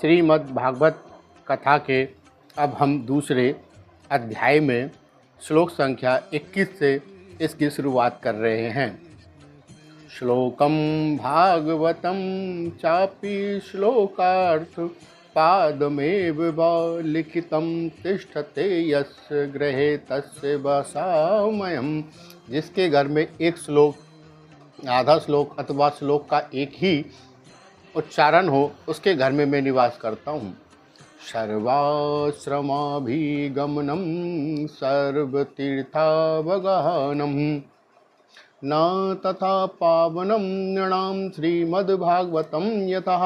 श्रीमद् भागवत कथा के अब हम दूसरे अध्याय में श्लोक संख्या 21 से इसकी शुरुआत कर रहे हैं। श्लोकम भागवतम चापि श्लोकार्थ पादमेव लिखितम तिष्ठते यस्य गृहे तस्य वसामयम्। जिसके घर में एक श्लोक, आधा श्लोक अथवा श्लोक का एक ही उच्चारण हो, उसके घर में मैं निवास करता हूँ। सर्वाश्रमाभिगमनं सर्वतीर्थावगाहनं न तथा पावनं नृणां श्रीमद्भागवतं यतः।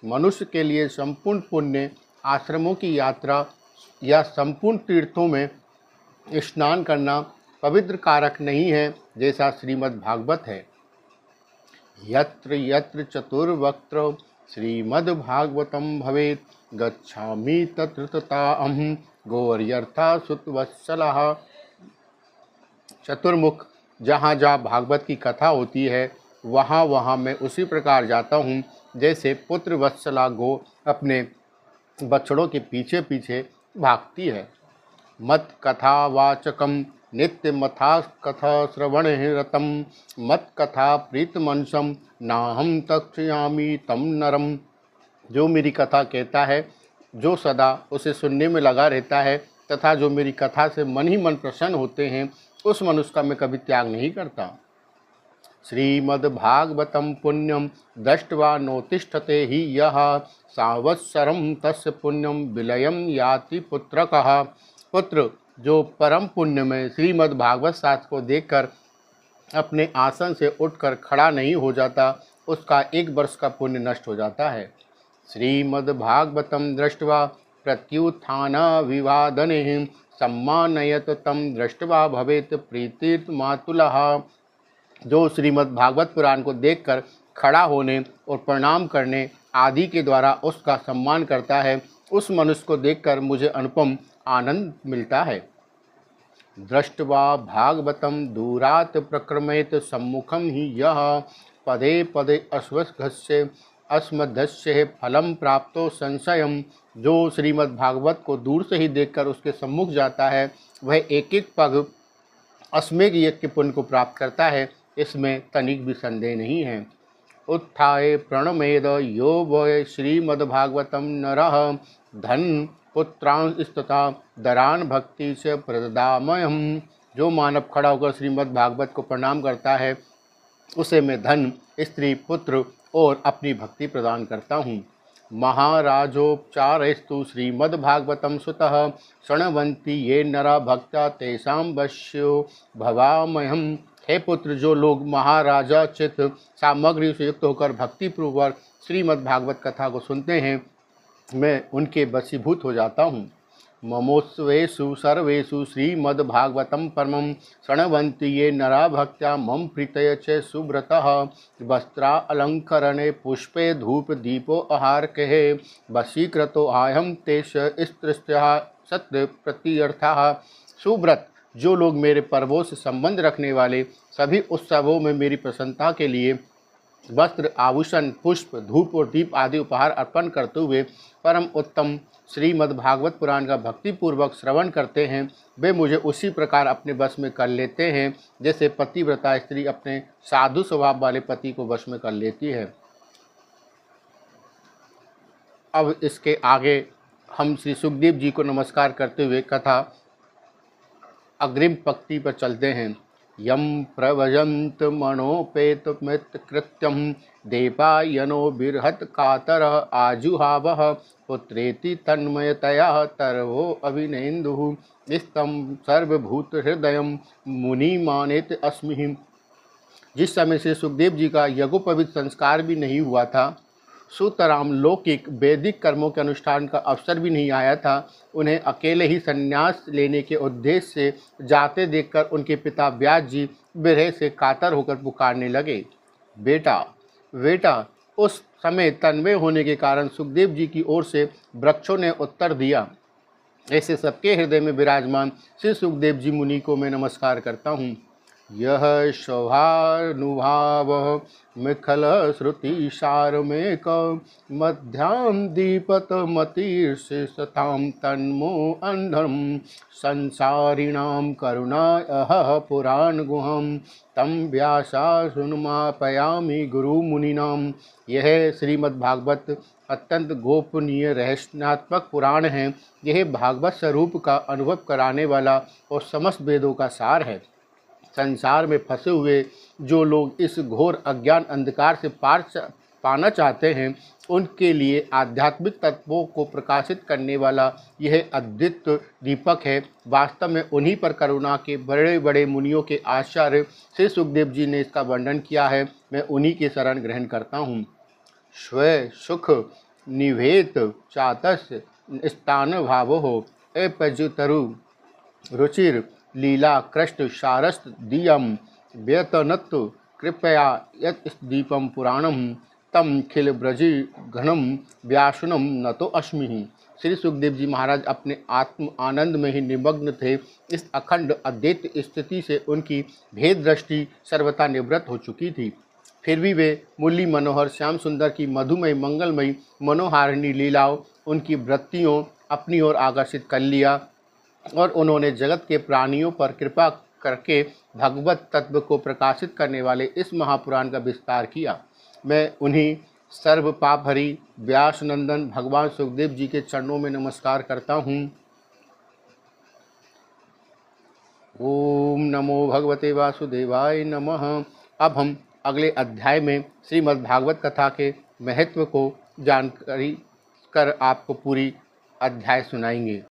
मनुष्य के लिए संपूर्ण पुण्य आश्रमों की यात्रा या संपूर्ण तीर्थों में स्नान करना पवित्र कारक नहीं है, जैसा श्रीमद् भागवत है। यत्र यत्र चतुर्वक्त्र श्रीमद्भागवतं भवेत् गच्छामि तत्र तथा अहं गौर्यर्था सुतवत्सलः। चतुर्मुख जहाँ जहाँ भागवत की कथा होती है, वहाँ वहाँ मैं उसी प्रकार जाता हूँ जैसे पुत्र वत्सला गो अपने बछड़ों के पीछे पीछे भागती है। मत कथावाचकम नित्य मथा कथा श्रवण रतम मत कथा प्रीतमंसम नाहम तक्षयामी तम नरम। जो मेरी कथा कहता है, जो सदा उसे सुनने में लगा रहता है तथा जो मेरी कथा से मन ही मन प्रसन्न होते हैं, उस मनुष्य का मैं कभी त्याग नहीं करता। श्रीमद्भागवतं पुण्यम दृष्ट्वा नोतिष्ठते ही यः संवत्सरं तस्य पुण्यम विलयम याति पुत्रकः। पुत्र जो परम पुण्य में श्रीमद् भागवत शास्त्र को देखकर अपने आसन से उठकर खड़ा नहीं हो जाता, उसका 1 वर्ष का पुण्य नष्ट हो जाता है। श्रीमद् भागवतं दृष्ट्वा प्रत्युत्थान विवादने सम्मानयत तम दृष्ट्वा भवेत प्रीतिर् मातुलः। जो श्रीमद् भागवत पुराण को देखकर खड़ा होने और प्रणाम करने आदि के द्वारा उसका सम्मान करता है, उस मनुष्य को देखकर मुझे अनुपम आनंद मिलता है। दृष्ट्वा भागवतं दूरात् प्रक्रमेत सम्मुखं हि यः पदे पदे अश्वत्थस्य अस्मदस्य फलं प्राप्तो संशयम्। जो श्रीमद् भागवत को दूर से ही देखकर उसके सम्मुख जाता है, वह एक एक पग अश्वमेध यज्ञ के पुण्य को प्राप्त करता है, इसमें तनिक भी संदेह नहीं है। उत्थाय प्रणमेद यो वै श्रीमद्भागवतं नरः धन पुत्रांस्तथा दरान भक्ति से प्रदामयम्। जो मानव खड़ा होकर श्रीमद् भागवत को प्रणाम करता है, उसे मैं धन, स्त्री, पुत्र और अपनी भक्ति प्रदान करता हूँ। महाराजोपचारस्तु श्रीमद्भागवतं सुतः शृण्वन्ति ये नरा भक्त्या तेषां वश्यो भवामहम्। हे पुत्र, जो लोग महाराजा चित सामग्री से युक्त होकर भक्तिपूर्वक श्रीमद् भागवत कथा को सुनते हैं, मैं उनके वशीभूत हो जाता हूँ। ममोत्सवेषु सर्वेषु श्रीमद्भागवतं परमं शृण्वन्ति ये नरा भक्त्या मम प्रीतय च सुव्रतः। वस्त्रा अलंकरणे पुष्पे धूप दीपो आहारके वशीकृतो आयम तेष स्त्रियः सत्य प्रत्यर्थः। सुव्रत जो लोग मेरे पर्वों से संबंध रखने वाले सभी उत्सवों में मेरी प्रसन्नता के लिए वस्त्र, आभूषण, पुष्प, धूप और दीप आदि उपहार अर्पण करते हुए परम उत्तम श्रीमद् भागवत पुराण का भक्तिपूर्वक श्रवण करते हैं, वे मुझे उसी प्रकार अपने वश में कर लेते हैं जैसे पतिव्रता स्त्री अपने साधु स्वभाव वाले पति को वश में कर लेती है। अब इसके आगे हम श्री सुखदेव जी को नमस्कार करते हुए कथा अग्रिम पंक्ति पर चलते हैं। यम प्रवजंत मनोपेत कृत्यम देवायनो बिरहत कातर आजुहावः पुत्रेति तन्मयतया तरवो अभिनेन्दुः स्तम सर्वभूत हृदय मुनि मानेत अस्मि। जिस समय से सुखदेव जी का यज्ञोपवीत संस्कार भी नहीं हुआ था, सुतराम लौकिक वैदिक कर्मों के अनुष्ठान का अवसर भी नहीं आया था, उन्हें अकेले ही संन्यास लेने के उद्देश्य से जाते देखकर उनके पिता व्यास जी विरह से कातर होकर पुकारने लगे, बेटा बेटा। उस समय तन्मय होने के कारण सुखदेव जी की ओर से वृक्षों ने उत्तर दिया, ऐसे सबके हृदय में विराजमान श्री सुखदेव जी मुनि को मैं नमस्कार करता हूँ। यह शोभानुभावः मिखल श्रुति सारमेक मध्यां दीपतमतिर्षिषतां तन्मो अंधम संसारिणां करुणायः पुराण गुहं तम व्यासा सुनुमापयामि गुरुमुनिनाम। यह श्रीमद्भागवत अत्यंत गोपनीय रहस्यात्मक पुराण है। यह भागवत स्वरूप का अनुभव कराने वाला और समस्त वेदों का सार है। संसार में फंसे हुए जो लोग इस घोर अज्ञान अंधकार से पाना चाहते हैं, उनके लिए आध्यात्मिक तत्वों को प्रकाशित करने वाला यह अद्वितीय दीपक है। वास्तव में उन्हीं पर करुणा के बड़े बड़े मुनियों के आचार्य श्री सुखदेव जी ने इसका वर्णन किया है। मैं उन्हीं के शरण ग्रहण करता हूँ। स्व सुख निवेत चातस्य स्थान भावो अपजुतरु रुचिर लीला कृष्ण शारस्त दियम व्यतनत कृपया यत दीपम पुराणम तम खिल ब्रजी घनम व्यासनम न तो अस्मि। श्री सुखदेव जी महाराज अपने आत्म आनंद में ही निमग्न थे। इस अखंड अद्वैत स्थिति से उनकी भेद दृष्टि सर्वथा निवृत्त हो चुकी थी। फिर भी वे मुरली मनोहर श्याम सुंदर की मधुमय मंगलमयी मनोहारिणी लीलाओं उनकी वृत्तियों अपनी ओर आकर्षित कर लिया और उन्होंने जगत के प्राणियों पर कृपा करके भगवत तत्व को प्रकाशित करने वाले इस महापुराण का विस्तार किया। मैं उन्हीं सर्व पापहरी व्यास नंदन भगवान सुखदेव जी के चरणों में नमस्कार करता हूँ। ओम नमो भगवते वासुदेवाय नमः। अब हम अगले अध्याय में श्रीमद् भागवत कथा के महत्व को जानकारी कर आपको पूरी अध्याय सुनाएंगे।